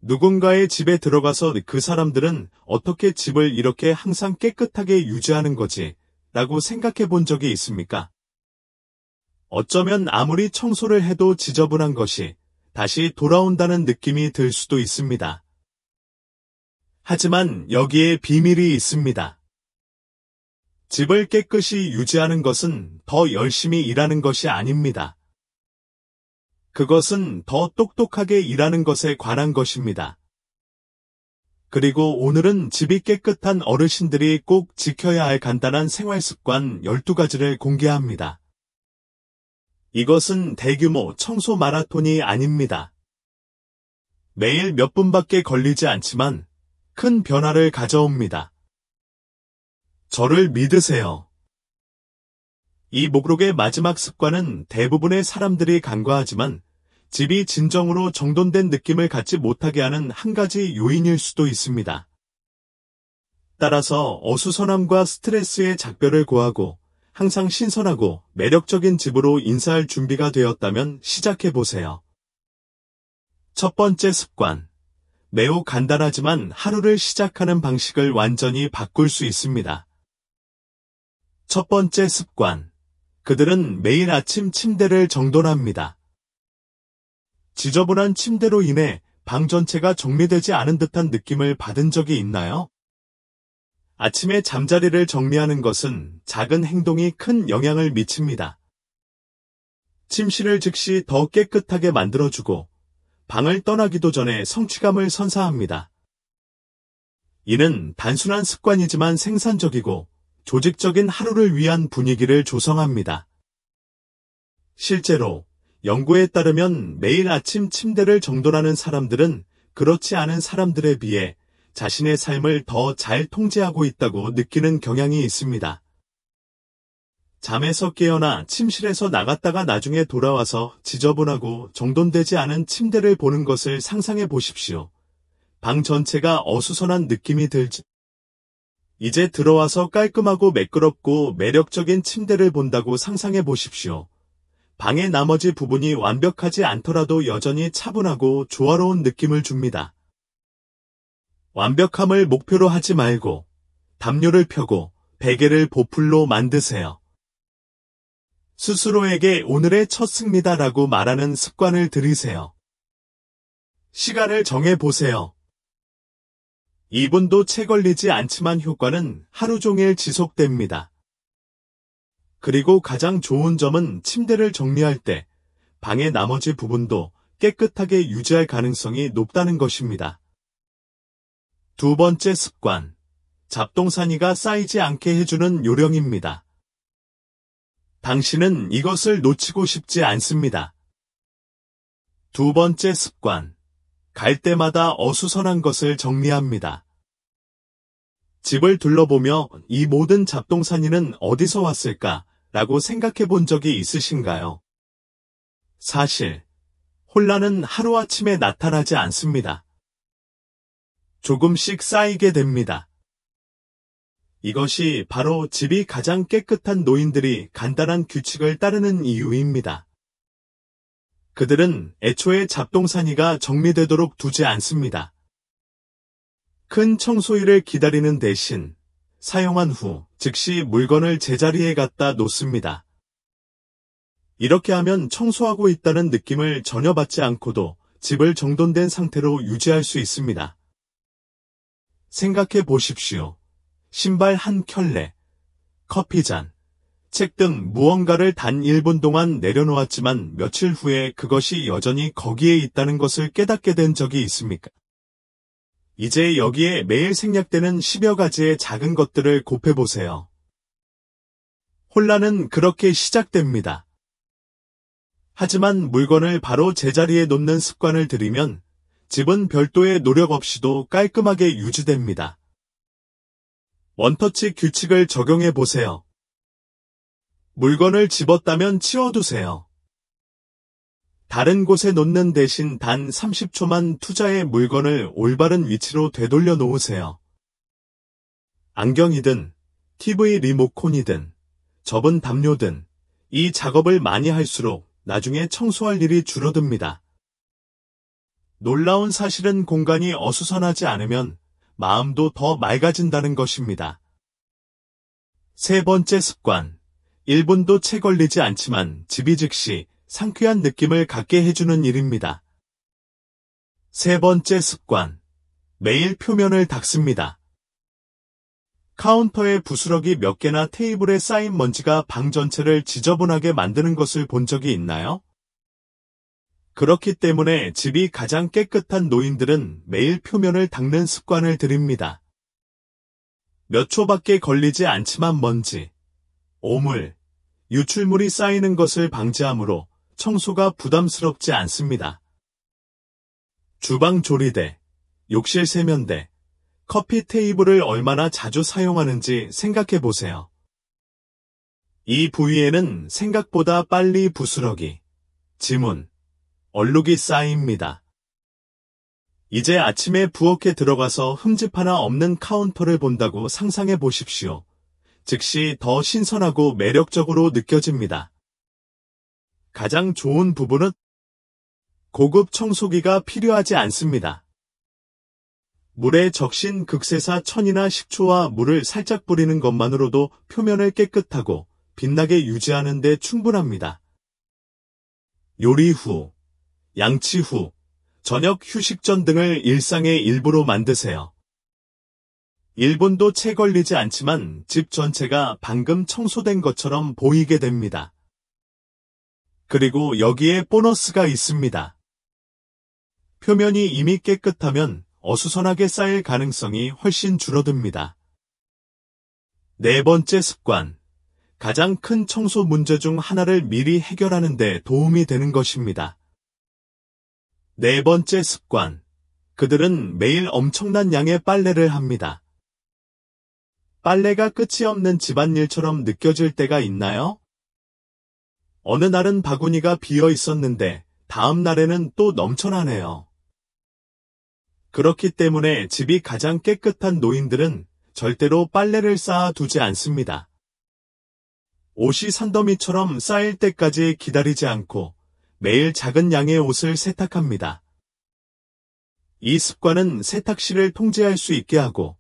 누군가의 집에 들어가서 그 사람들은 어떻게 집을 이렇게 항상 깨끗하게 유지하는 거지? 라고 생각해 본 적이 있습니까? 어쩌면 아무리 청소를 해도 지저분한 것이 다시 돌아온다는 느낌이 들 수도 있습니다. 하지만 여기에 비밀이 있습니다. 집을 깨끗이 유지하는 것은 더 열심히 일하는 것이 아닙니다. 그것은 더 똑똑하게 일하는 것에 관한 것입니다. 그리고 오늘은 집이 깨끗한 어르신들이 꼭 지켜야 할 간단한 생활 습관 12가지를 공개합니다. 이것은 대규모 청소 마라톤이 아닙니다. 매일 몇 분밖에 걸리지 않지만 큰 변화를 가져옵니다. 저를 믿으세요. 이 목록의 마지막 습관은 대부분의 사람들이 간과하지만 집이 진정으로 정돈된 느낌을 갖지 못하게 하는 한 가지 요인일 수도 있습니다. 따라서 어수선함과 스트레스의 작별을 고하고 항상 신선하고 매력적인 집으로 인사할 준비가 되었다면 시작해보세요. 첫 번째 습관. 매우 간단하지만 하루를 시작하는 방식을 완전히 바꿀 수 있습니다. 첫 번째 습관. 그들은 매일 아침 침대를 정돈합니다. 지저분한 침대로 인해 방 전체가 정리되지 않은 듯한 느낌을 받은 적이 있나요? 아침에 잠자리를 정리하는 것은 작은 행동이 큰 영향을 미칩니다. 침실을 즉시 더 깨끗하게 만들어주고 방을 떠나기도 전에 성취감을 선사합니다. 이는 단순한 습관이지만 생산적이고 조직적인 하루를 위한 분위기를 조성합니다. 실제로 연구에 따르면 매일 아침 침대를 정돈하는 사람들은 그렇지 않은 사람들에 비해 자신의 삶을 더 잘 통제하고 있다고 느끼는 경향이 있습니다. 잠에서 깨어나 침실에서 나갔다가 나중에 돌아와서 지저분하고 정돈되지 않은 침대를 보는 것을 상상해 보십시오. 방 전체가 어수선한 느낌이 들지. 이제 들어와서 깔끔하고 매끄럽고 매력적인 침대를 본다고 상상해 보십시오. 방의 나머지 부분이 완벽하지 않더라도 여전히 차분하고 조화로운 느낌을 줍니다. 완벽함을 목표로 하지 말고 담요를 펴고 베개를 보풀로 만드세요. 스스로에게 오늘의 첫 승리다라고 말하는 습관을 들이세요. 시간을 정해보세요. 2분도 채 걸리지 않지만 효과는 하루 종일 지속됩니다. 그리고 가장 좋은 점은 침대를 정리할 때 방의 나머지 부분도 깨끗하게 유지할 가능성이 높다는 것입니다. 두 번째 습관. 잡동사니가 쌓이지 않게 해주는 요령입니다. 당신은 이것을 놓치고 싶지 않습니다. 두 번째 습관. 갈 때마다 어수선한 것을 정리합니다. 집을 둘러보며 이 모든 잡동사니는 어디서 왔을까? 라고 생각해 본 적이 있으신가요? 사실, 혼란은 하루아침에 나타나지 않습니다. 조금씩 쌓이게 됩니다. 이것이 바로 집이 가장 깨끗한 노인들이 간단한 규칙을 따르는 이유입니다. 그들은 애초에 잡동사니가 정리되도록 두지 않습니다. 큰 청소일을 기다리는 대신 사용한 후 즉시 물건을 제자리에 갖다 놓습니다. 이렇게 하면 청소하고 있다는 느낌을 전혀 받지 않고도 집을 정돈된 상태로 유지할 수 있습니다. 생각해 보십시오. 신발 한 켤레, 커피잔, 책 등 무언가를 단 1분 동안 내려놓았지만 며칠 후에 그것이 여전히 거기에 있다는 것을 깨닫게 된 적이 있습니까? 이제 여기에 매일 생략되는 10여 가지의 작은 것들을 곱해보세요. 혼란은 그렇게 시작됩니다. 하지만 물건을 바로 제자리에 놓는 습관을 들이면 집은 별도의 노력 없이도 깔끔하게 유지됩니다. 원터치 규칙을 적용해 보세요. 물건을 집었다면 치워두세요. 다른 곳에 놓는 대신 단 30초만 투자해 물건을 올바른 위치로 되돌려 놓으세요. 안경이든 TV 리모컨이든 접은 담요든 이 작업을 많이 할수록 나중에 청소할 일이 줄어듭니다. 놀라운 사실은 공간이 어수선하지 않으면 마음도 더 맑아진다는 것입니다. 세 번째 습관. 1분도 채 걸리지 않지만 집이 즉시 상쾌한 느낌을 갖게 해주는 일입니다. 세 번째 습관. 매일 표면을 닦습니다. 카운터에 부스러기 몇 개나 테이블에 쌓인 먼지가 방 전체를 지저분하게 만드는 것을 본 적이 있나요? 그렇기 때문에 집이 가장 깨끗한 노인들은 매일 표면을 닦는 습관을 들입니다. 몇 초밖에 걸리지 않지만 먼지, 오물, 유출물이 쌓이는 것을 방지하므로 청소가 부담스럽지 않습니다. 주방 조리대, 욕실 세면대, 커피 테이블을 얼마나 자주 사용하는지 생각해 보세요. 이 부위에는 생각보다 빨리 부스러기, 지문, 얼룩이 쌓입니다. 이제 아침에 부엌에 들어가서 흠집 하나 없는 카운터를 본다고 상상해 보십시오. 즉시 더 신선하고 매력적으로 느껴집니다. 가장 좋은 부분은 고급 청소기가 필요하지 않습니다. 물에 적신 극세사 천이나 식초와 물을 살짝 뿌리는 것만으로도 표면을 깨끗하고 빛나게 유지하는 데 충분합니다. 요리 후, 양치 후, 저녁 휴식 전 등을 일상의 일부로 만드세요. 1분도 채 걸리지 않지만 집 전체가 방금 청소된 것처럼 보이게 됩니다. 그리고 여기에 보너스가 있습니다. 표면이 이미 깨끗하면 어수선하게 쌓일 가능성이 훨씬 줄어듭니다. 네 번째 습관. 가장 큰 청소 문제 중 하나를 미리 해결하는 데 도움이 되는 것입니다. 네 번째 습관. 그들은 매일 엄청난 양의 빨래를 합니다. 빨래가 끝이 없는 집안일처럼 느껴질 때가 있나요? 어느 날은 바구니가 비어 있었는데 다음 날에는 또 넘쳐나네요. 그렇기 때문에 집이 가장 깨끗한 노인들은 절대로 빨래를 쌓아두지 않습니다. 옷이 산더미처럼 쌓일 때까지 기다리지 않고 매일 작은 양의 옷을 세탁합니다. 이 습관은 세탁실을 통제할 수 있게 하고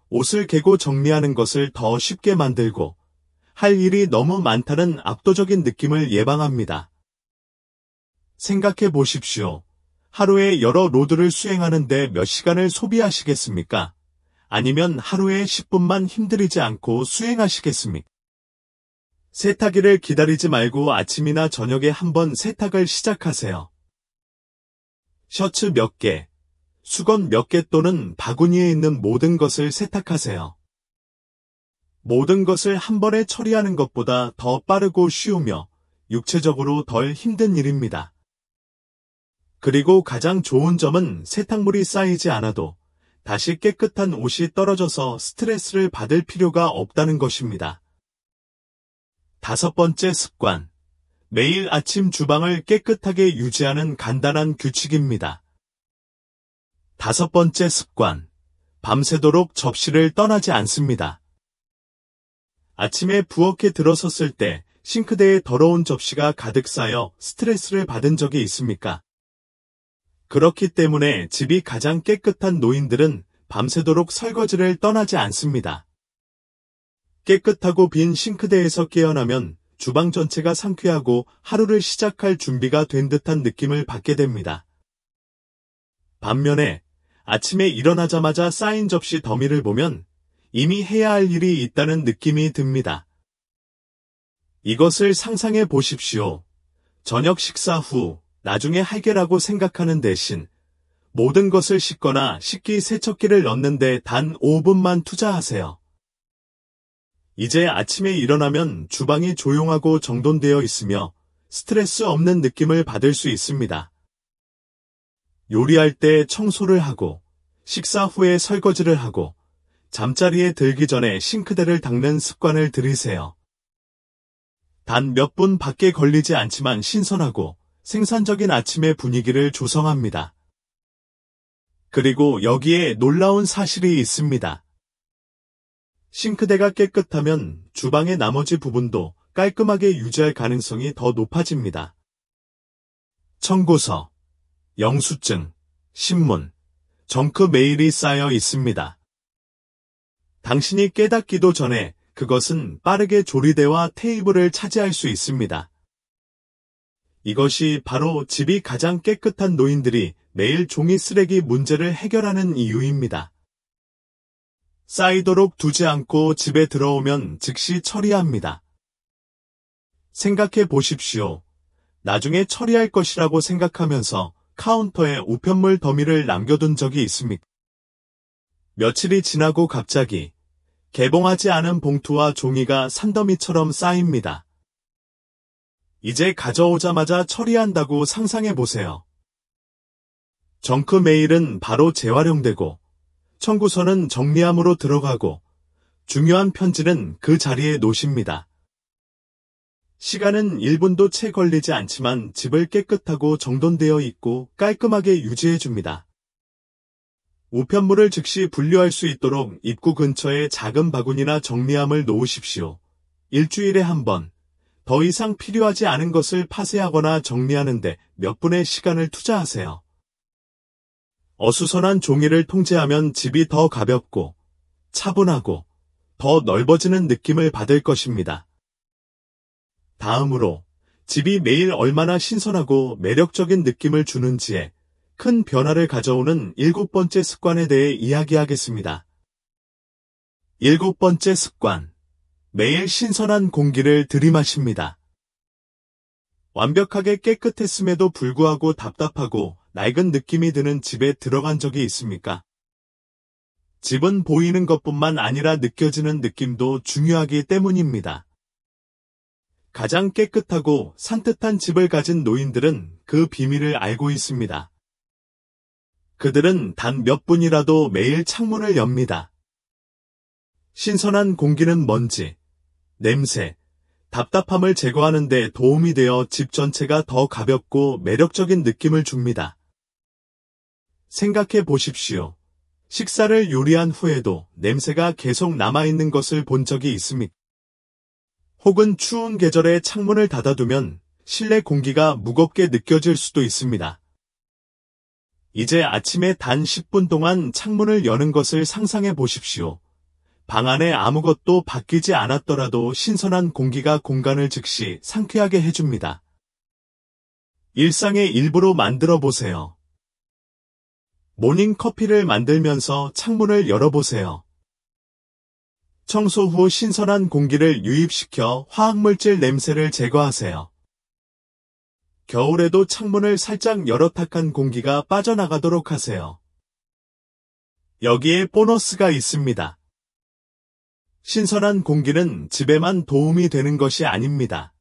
옷을 개고 정리하는 것을 더 쉽게 만들고 할 일이 너무 많다는 압도적인 느낌을 예방합니다. 생각해 보십시오. 하루에 여러 로드를 수행하는데 몇 시간을 소비하시겠습니까? 아니면 하루에 10분만 힘들이지 않고 수행하시겠습니까? 세탁기를 기다리지 말고 아침이나 저녁에 한번 세탁을 시작하세요. 셔츠 몇 개, 수건 몇 개 또는 바구니에 있는 모든 것을 세탁하세요. 모든 것을 한 번에 처리하는 것보다 더 빠르고 쉬우며 육체적으로 덜 힘든 일입니다. 그리고 가장 좋은 점은 세탁물이 쌓이지 않아도 다시 깨끗한 옷이 떨어져서 스트레스를 받을 필요가 없다는 것입니다. 다섯 번째 습관. 매일 아침 주방을 깨끗하게 유지하는 간단한 규칙입니다. 다섯 번째 습관. 밤새도록 접시를 떠나지 않습니다. 아침에 부엌에 들어섰을 때 싱크대에 더러운 접시가 가득 쌓여 스트레스를 받은 적이 있습니까? 그렇기 때문에 집이 가장 깨끗한 노인들은 밤새도록 설거지를 떠나지 않습니다. 깨끗하고 빈 싱크대에서 깨어나면 주방 전체가 상쾌하고 하루를 시작할 준비가 된 듯한 느낌을 받게 됩니다. 반면에 아침에 일어나자마자 쌓인 접시 더미를 보면 이미 해야 할 일이 있다는 느낌이 듭니다. 이것을 상상해 보십시오. 저녁 식사 후 나중에 할게라고 생각하는 대신 모든 것을 씻거나 식기 세척기를 넣는데 단 5분만 투자하세요. 이제 아침에 일어나면 주방이 조용하고 정돈되어 있으며 스트레스 없는 느낌을 받을 수 있습니다. 요리할 때 청소를 하고 식사 후에 설거지를 하고 잠자리에 들기 전에 싱크대를 닦는 습관을 들이세요. 단 몇 분 밖에 걸리지 않지만 신선하고 생산적인 아침의 분위기를 조성합니다. 그리고 여기에 놀라운 사실이 있습니다. 싱크대가 깨끗하면 주방의 나머지 부분도 깔끔하게 유지할 가능성이 더 높아집니다. 청고서, 영수증, 신문, 정크 메일이 쌓여 있습니다. 당신이 깨닫기도 전에 그것은 빠르게 조리대와 테이블을 차지할 수 있습니다. 이것이 바로 집이 가장 깨끗한 노인들이 매일 종이 쓰레기 문제를 해결하는 이유입니다. 쌓이도록 두지 않고 집에 들어오면 즉시 처리합니다. 생각해 보십시오. 나중에 처리할 것이라고 생각하면서 카운터에 우편물 더미를 남겨둔 적이 있습니까? 며칠이 지나고 갑자기 개봉하지 않은 봉투와 종이가 산더미처럼 쌓입니다. 이제 가져오자마자 처리한다고 상상해 보세요. 정크 메일은 바로 재활용되고, 청구서는 정리함으로 들어가고, 중요한 편지는 그 자리에 놓습니다. 시간은 1분도 채 걸리지 않지만 집을 깨끗하고 정돈되어 있고 깔끔하게 유지해 줍니다. 우편물을 즉시 분류할 수 있도록 입구 근처에 작은 바구니나 정리함을 놓으십시오. 일주일에 한 번, 더 이상 필요하지 않은 것을 파쇄하거나 정리하는데 몇 분의 시간을 투자하세요. 어수선한 종이를 통제하면 집이 더 가볍고 차분하고 더 넓어지는 느낌을 받을 것입니다. 다음으로 집이 매일 얼마나 신선하고 매력적인 느낌을 주는지에 큰 변화를 가져오는 7번째 습관에 대해 이야기하겠습니다. 7번째 습관. 매일 신선한 공기를 들이마십니다. 완벽하게 깨끗했음에도 불구하고 답답하고 낡은 느낌이 드는 집에 들어간 적이 있습니까? 집은 보이는 것뿐만 아니라 느껴지는 느낌도 중요하기 때문입니다. 가장 깨끗하고 산뜻한 집을 가진 노인들은 그 비밀을 알고 있습니다. 그들은 단 몇 분이라도 매일 창문을 엽니다. 신선한 공기는 먼지, 냄새, 답답함을 제거하는 데 도움이 되어 집 전체가 더 가볍고 매력적인 느낌을 줍니다. 생각해 보십시오. 식사를 요리한 후에도 냄새가 계속 남아있는 것을 본 적이 있습니까? 혹은 추운 계절에 창문을 닫아두면 실내 공기가 무겁게 느껴질 수도 있습니다. 이제 아침에 단 10분 동안 창문을 여는 것을 상상해 보십시오. 방 안에 아무것도 바뀌지 않았더라도 신선한 공기가 공간을 즉시 상쾌하게 해줍니다. 일상의 일부로 만들어 보세요. 모닝커피를 만들면서 창문을 열어보세요. 청소 후 신선한 공기를 유입시켜 화학물질 냄새를 제거하세요. 겨울에도 창문을 살짝 열어 탁한 공기가 빠져나가도록 하세요. 여기에 보너스가 있습니다. 신선한 공기는 집에만 도움이 되는 것이 아닙니다.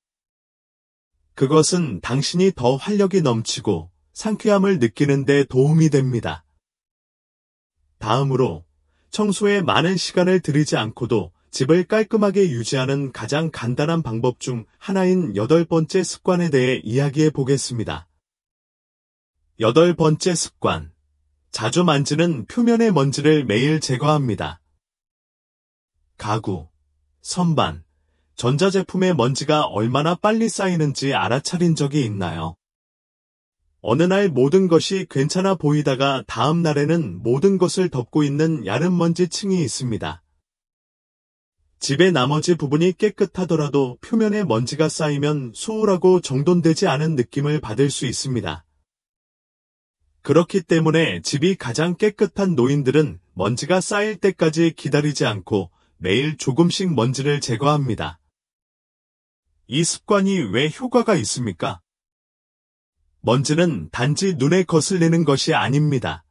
그것은 당신이 더 활력이 넘치고 상쾌함을 느끼는 데 도움이 됩니다. 다음으로 청소에 많은 시간을 들이지 않고도 집을 깔끔하게 유지하는 가장 간단한 방법 중 하나인 8번째 습관에 대해 이야기해 보겠습니다. 8번째 습관. 자주 만지는 표면의 먼지를 매일 제거합니다. 가구, 선반, 전자제품의 먼지가 얼마나 빨리 쌓이는지 알아차린 적이 있나요? 어느 날 모든 것이 괜찮아 보이다가 다음 날에는 모든 것을 덮고 있는 얇은 먼지 층이 있습니다. 집의 나머지 부분이 깨끗하더라도 표면에 먼지가 쌓이면 소홀하고 정돈되지 않은 느낌을 받을 수 있습니다. 그렇기 때문에 집이 가장 깨끗한 노인들은 먼지가 쌓일 때까지 기다리지 않고 매일 조금씩 먼지를 제거합니다. 이 습관이 왜 효과가 있습니까? 먼지는 단지 눈에 거슬리는 것이 아닙니다.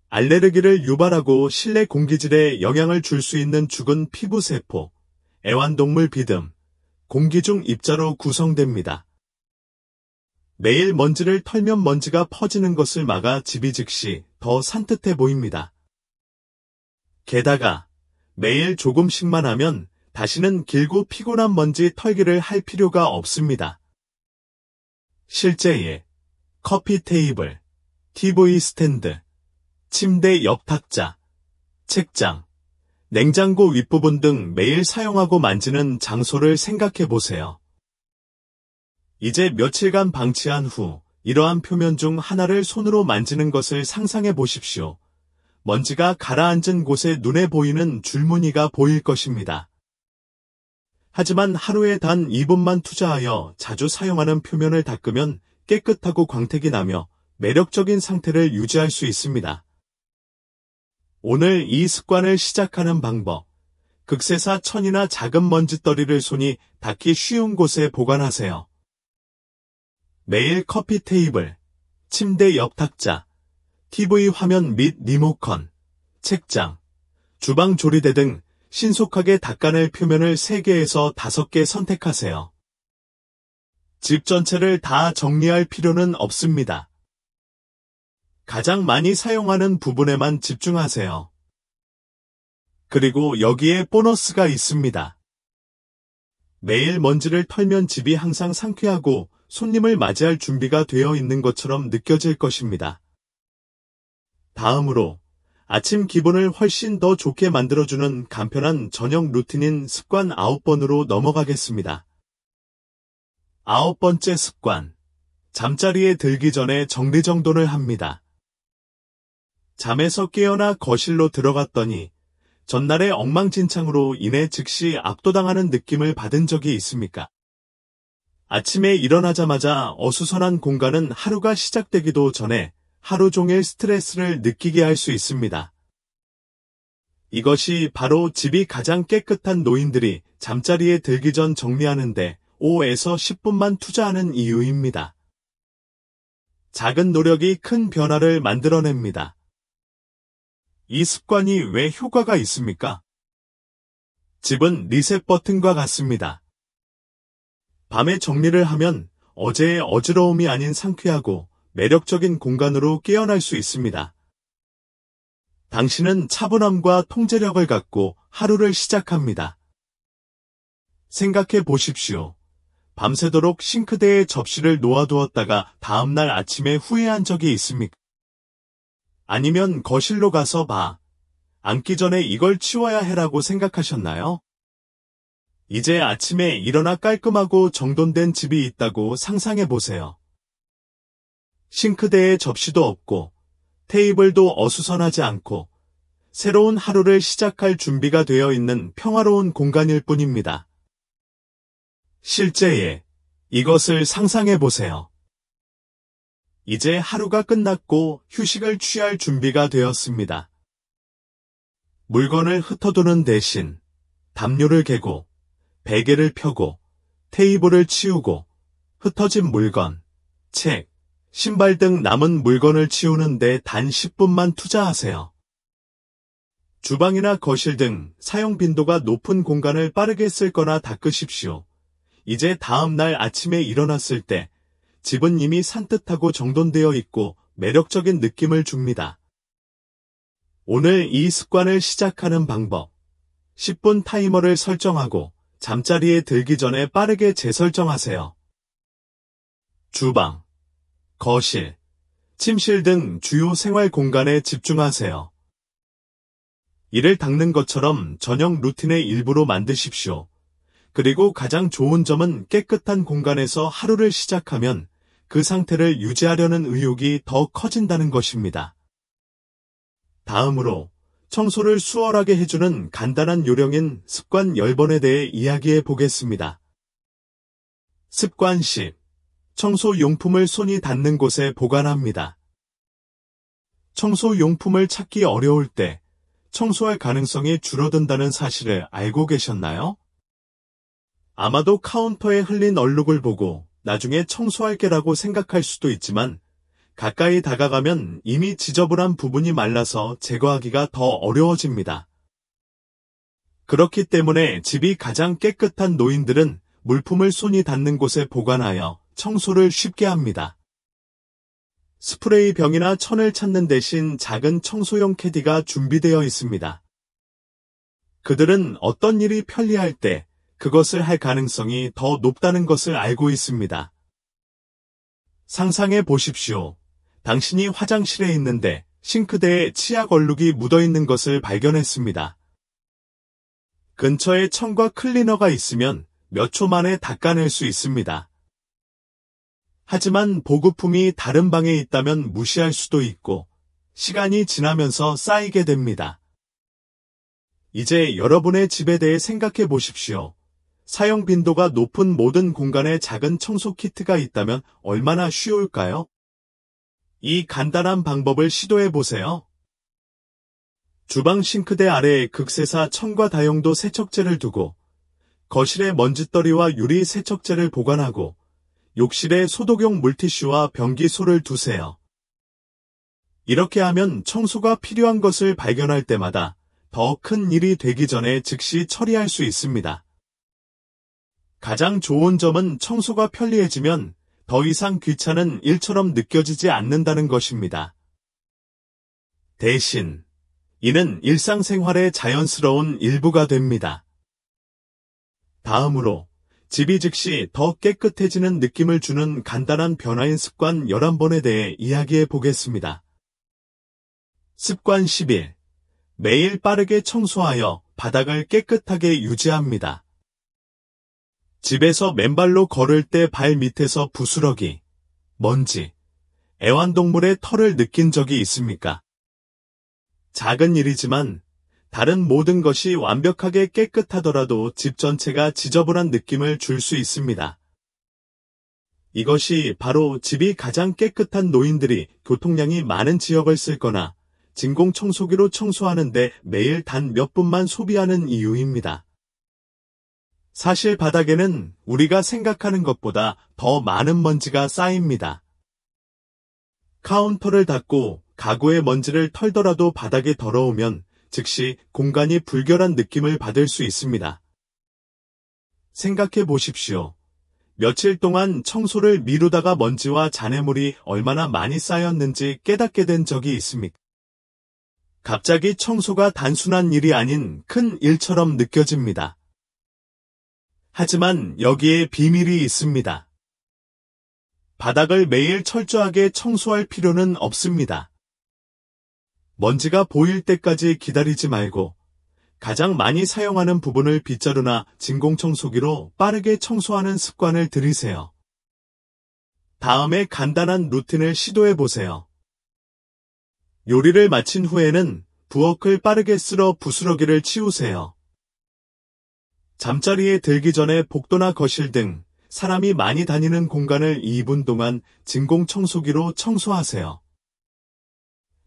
알레르기를 유발하고 실내 공기질에 영향을 줄 수 있는 죽은 피부세포, 애완동물 비듬, 공기 중 입자로 구성됩니다. 매일 먼지를 털면 먼지가 퍼지는 것을 막아 집이 즉시 더 산뜻해 보입니다. 게다가 매일 조금씩만 하면 다시는 길고 피곤한 먼지 털기를 할 필요가 없습니다. 실제에 커피 테이블, TV 스탠드, 침대 옆 탁자, 책장, 냉장고 윗부분 등 매일 사용하고 만지는 장소를 생각해 보세요. 이제 며칠간 방치한 후 이러한 표면 중 하나를 손으로 만지는 것을 상상해 보십시오. 먼지가 가라앉은 곳에 눈에 보이는 줄무늬가 보일 것입니다. 하지만 하루에 단 2분만 투자하여 자주 사용하는 표면을 닦으면 깨끗하고 광택이 나며 매력적인 상태를 유지할 수 있습니다. 오늘 이 습관을 시작하는 방법. 극세사 천이나 작은 먼지떨이를 손이 닿기 쉬운 곳에 보관하세요. 매일 커피 테이블, 침대 옆 탁자, TV 화면 및 리모컨, 책장, 주방 조리대 등 신속하게 닦아낼 표면을 3개에서 5개 선택하세요. 집 전체를 다 정리할 필요는 없습니다. 가장 많이 사용하는 부분에만 집중하세요. 그리고 여기에 보너스가 있습니다. 매일 먼지를 털면 집이 항상 상쾌하고 손님을 맞이할 준비가 되어 있는 것처럼 느껴질 것입니다. 다음으로 아침 기분을 훨씬 더 좋게 만들어주는 간편한 저녁 루틴인 습관 9번으로 넘어가겠습니다. 9번째 습관. 잠자리에 들기 전에 정리정돈을 합니다. 잠에서 깨어나 거실로 들어갔더니 전날의 엉망진창으로 인해 즉시 압도당하는 느낌을 받은 적이 있습니까? 아침에 일어나자마자 어수선한 공간은 하루가 시작되기도 전에 하루 종일 스트레스를 느끼게 할 수 있습니다. 이것이 바로 집이 가장 깨끗한 노인들이 잠자리에 들기 전 정리하는데 5에서 10분만 투자하는 이유입니다. 작은 노력이 큰 변화를 만들어냅니다. 이 습관이 왜 효과가 있습니까? 집은 리셋 버튼과 같습니다. 밤에 정리를 하면 어제의 어지러움이 아닌 상쾌하고 매력적인 공간으로 깨어날 수 있습니다. 당신은 차분함과 통제력을 갖고 하루를 시작합니다. 생각해 보십시오. 밤새도록 싱크대에 접시를 놓아두었다가 다음날 아침에 후회한 적이 있습니까? 아니면 거실로 가서 앉기 전에 이걸 치워야 해라고 생각하셨나요? 이제 아침에 일어나 깔끔하고 정돈된 집이 있다고 상상해 보세요. 싱크대에 접시도 없고 테이블도 어수선하지 않고 새로운 하루를 시작할 준비가 되어 있는 평화로운 공간일 뿐입니다. 실제에 이것을 상상해 보세요. 이제 하루가 끝났고 휴식을 취할 준비가 되었습니다. 물건을 흩어두는 대신 담요를 개고 베개를 펴고 테이블을 치우고 흩어진 물건, 책, 신발 등 남은 물건을 치우는데 단 10분만 투자하세요. 주방이나 거실 등 사용 빈도가 높은 공간을 빠르게 쓸거나 닦으십시오. 이제 다음 날 아침에 일어났을 때 집은 이미 산뜻하고 정돈되어 있고 매력적인 느낌을 줍니다. 오늘 이 습관을 시작하는 방법. 10분 타이머를 설정하고 잠자리에 들기 전에 빠르게 재설정하세요. 주방, 거실, 침실 등 주요 생활 공간에 집중하세요. 이를 닦는 것처럼 저녁 루틴의 일부로 만드십시오. 그리고 가장 좋은 점은 깨끗한 공간에서 하루를 시작하면 그 상태를 유지하려는 의욕이 더 커진다는 것입니다. 다음으로 청소를 수월하게 해주는 간단한 요령인 습관 10번에 대해 이야기해 보겠습니다. 습관 10. 청소 용품을 손이 닿는 곳에 보관합니다. 청소 용품을 찾기 어려울 때 청소할 가능성이 줄어든다는 사실을 알고 계셨나요? 아마도 카운터에 흘린 얼룩을 보고 나중에 청소할게라고 생각할 수도 있지만 가까이 다가가면 이미 지저분한 부분이 말라서 제거하기가 더 어려워집니다. 그렇기 때문에 집이 가장 깨끗한 노인들은 물품을 손이 닿는 곳에 보관하여 청소를 쉽게 합니다. 스프레이 병이나 천을 찾는 대신 작은 청소용 캐디가 준비되어 있습니다. 그들은 어떤 일이 편리할 때 그것을 할 가능성이 더 높다는 것을 알고 있습니다. 상상해 보십시오. 당신이 화장실에 있는데 싱크대에 치약 얼룩이 묻어있는 것을 발견했습니다. 근처에 천과 클리너가 있으면 몇 초 만에 닦아낼 수 있습니다. 하지만 보급품이 다른 방에 있다면 무시할 수도 있고 시간이 지나면서 쌓이게 됩니다. 이제 여러분의 집에 대해 생각해 보십시오. 사용 빈도가 높은 모든 공간에 작은 청소 키트가 있다면 얼마나 쉬울까요? 이 간단한 방법을 시도해 보세요. 주방 싱크대 아래에 극세사 첨과 다용도 세척제를 두고 거실에 먼지떨이와 유리 세척제를 보관하고 욕실에 소독용 물티슈와 변기소를 두세요. 이렇게 하면 청소가 필요한 것을 발견할 때마다 더 큰 일이 되기 전에 즉시 처리할 수 있습니다. 가장 좋은 점은 청소가 편리해지면 더 이상 귀찮은 일처럼 느껴지지 않는다는 것입니다. 대신 이는 일상생활의 자연스러운 일부가 됩니다. 다음으로 집이 즉시 더 깨끗해지는 느낌을 주는 간단한 변화인 습관 11번에 대해 이야기해 보겠습니다. 습관 11. 매일 빠르게 청소하여 바닥을 깨끗하게 유지합니다. 집에서 맨발로 걸을 때 발 밑에서 부스러기, 먼지, 애완동물의 털을 느낀 적이 있습니까? 작은 일이지만 다른 모든 것이 완벽하게 깨끗하더라도 집 전체가 지저분한 느낌을 줄 수 있습니다. 이것이 바로 집이 가장 깨끗한 노인들이 교통량이 많은 지역을 쓸거나 진공청소기로 청소하는데 매일 단 몇 분만 소비하는 이유입니다. 사실 바닥에는 우리가 생각하는 것보다 더 많은 먼지가 쌓입니다. 카운터를 닦고 가구의 먼지를 털더라도 바닥이 더러우면 즉시 공간이 불결한 느낌을 받을 수 있습니다. 생각해 보십시오. 며칠 동안 청소를 미루다가 먼지와 잔해물이 얼마나 많이 쌓였는지 깨닫게 된 적이 있습니까? 갑자기 청소가 단순한 일이 아닌 큰 일처럼 느껴집니다. 하지만 여기에 비밀이 있습니다. 바닥을 매일 철저하게 청소할 필요는 없습니다. 먼지가 보일 때까지 기다리지 말고 가장 많이 사용하는 부분을 빗자루나 진공청소기로 빠르게 청소하는 습관을 들이세요. 다음에 간단한 루틴을 시도해 보세요. 요리를 마친 후에는 부엌을 빠르게 쓸어 부스러기를 치우세요. 잠자리에 들기 전에 복도나 거실 등 사람이 많이 다니는 공간을 2분 동안 진공청소기로 청소하세요.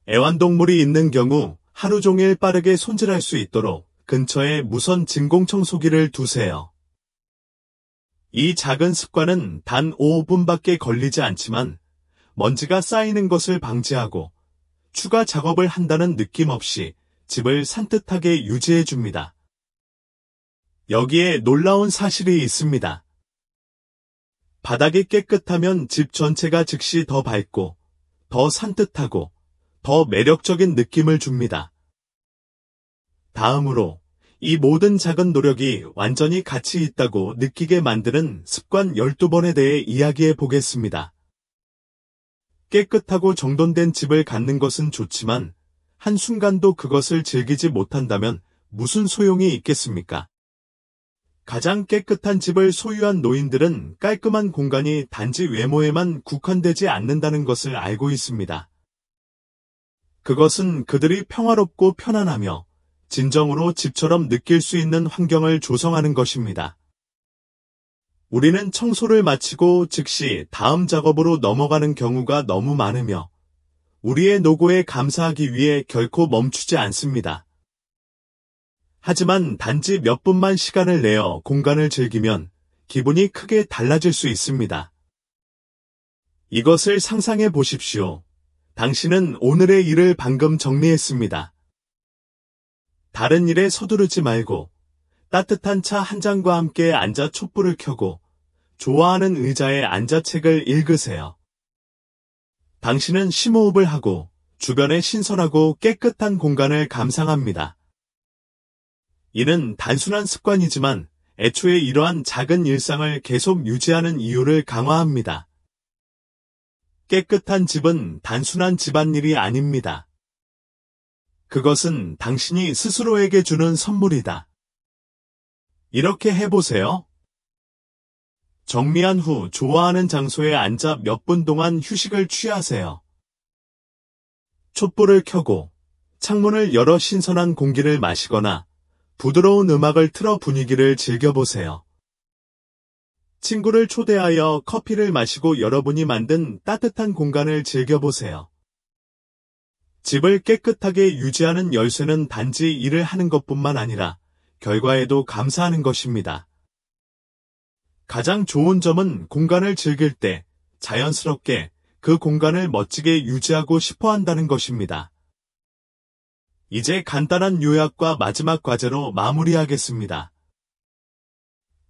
애완동물이 있는 경우 하루 종일 빠르게 손질할 수 있도록 근처에 무선 진공청소기를 두세요. 이 작은 습관은 단 5분밖에 걸리지 않지만 먼지가 쌓이는 것을 방지하고 추가 작업을 한다는 느낌 없이 집을 산뜻하게 유지해 줍니다. 여기에 놀라운 사실이 있습니다. 바닥이 깨끗하면 집 전체가 즉시 더 밝고 더 산뜻하고 더 매력적인 느낌을 줍니다. 다음으로 이 모든 작은 노력이 완전히 가치 있다고 느끼게 만드는 습관 12번에 대해 이야기해 보겠습니다. 깨끗하고 정돈된 집을 갖는 것은 좋지만 한순간도 그것을 즐기지 못한다면 무슨 소용이 있겠습니까? 가장 깨끗한 집을 소유한 노인들은 깔끔한 공간이 단지 외모에만 국한되지 않는다는 것을 알고 있습니다. 그것은 그들이 평화롭고 편안하며 진정으로 집처럼 느낄 수 있는 환경을 조성하는 것입니다. 우리는 청소를 마치고 즉시 다음 작업으로 넘어가는 경우가 너무 많으며 우리의 노고에 감사하기 위해 결코 멈추지 않습니다. 하지만 단지 몇 분만 시간을 내어 공간을 즐기면 기분이 크게 달라질 수 있습니다. 이것을 상상해 보십시오. 당신은 오늘의 일을 방금 정리했습니다. 다른 일에 서두르지 말고 따뜻한 차 한 잔과 함께 앉아 촛불을 켜고 좋아하는 의자에 앉아 책을 읽으세요. 당신은 심호흡을 하고 주변의 신선하고 깨끗한 공간을 감상합니다. 이는 단순한 습관이지만 애초에 이러한 작은 일상을 계속 유지하는 이유를 강화합니다. 깨끗한 집은 단순한 집안일이 아닙니다. 그것은 당신이 스스로에게 주는 선물이다. 이렇게 해보세요. 정리한 후 좋아하는 장소에 앉아 몇 분 동안 휴식을 취하세요. 촛불을 켜고 창문을 열어 신선한 공기를 마시거나 부드러운 음악을 틀어 분위기를 즐겨보세요. 친구를 초대하여 커피를 마시고 여러분이 만든 따뜻한 공간을 즐겨보세요. 집을 깨끗하게 유지하는 열쇠는 단지 일을 하는 것뿐만 아니라 결과에도 감사하는 것입니다. 가장 좋은 점은 공간을 즐길 때 자연스럽게 그 공간을 멋지게 유지하고 싶어 한다는 것입니다. 이제 간단한 요약과 마지막 과제로 마무리하겠습니다.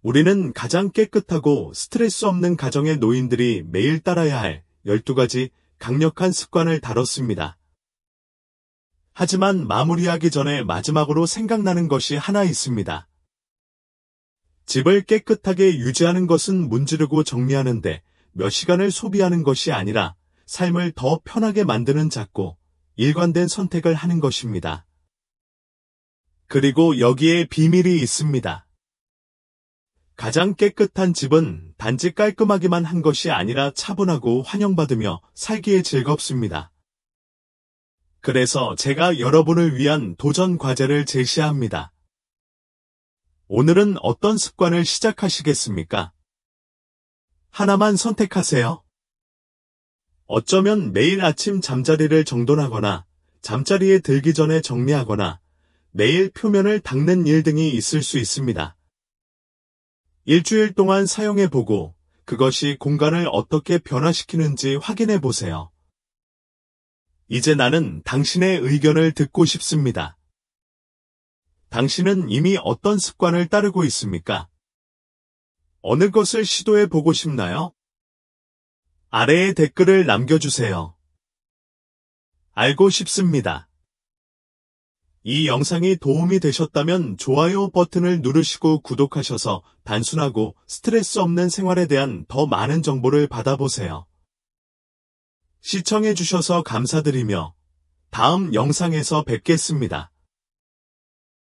우리는 가장 깨끗하고 스트레스 없는 가정의 노인들이 매일 따라야 할 12가지 강력한 습관을 다뤘습니다. 하지만 마무리하기 전에 마지막으로 생각나는 것이 하나 있습니다. 집을 깨끗하게 유지하는 것은 문지르고 정리하는데 몇 시간을 소비하는 것이 아니라 삶을 더 편하게 만드는 작고 일관된 선택을 하는 것입니다. 그리고 여기에 비밀이 있습니다. 가장 깨끗한 집은 단지 깔끔하기만 한 것이 아니라 차분하고 환영받으며 살기에 즐겁습니다. 그래서 제가 여러분을 위한 도전 과제를 제시합니다. 오늘은 어떤 습관을 시작하시겠습니까? 하나만 선택하세요. 어쩌면 매일 아침 잠자리를 정돈하거나 잠자리에 들기 전에 정리하거나 매일 표면을 닦는 일 등이 있을 수 있습니다. 일주일 동안 사용해보고 그것이 공간을 어떻게 변화시키는지 확인해보세요. 이제 나는 당신의 의견을 듣고 싶습니다. 당신은 이미 어떤 습관을 따르고 있습니까? 어느 것을 시도해보고 싶나요? 아래에 댓글을 남겨주세요. 알고 싶습니다. 이 영상이 도움이 되셨다면 좋아요 버튼을 누르시고 구독하셔서 단순하고 스트레스 없는 생활에 대한 더 많은 정보를 받아보세요. 시청해주셔서 감사드리며 다음 영상에서 뵙겠습니다.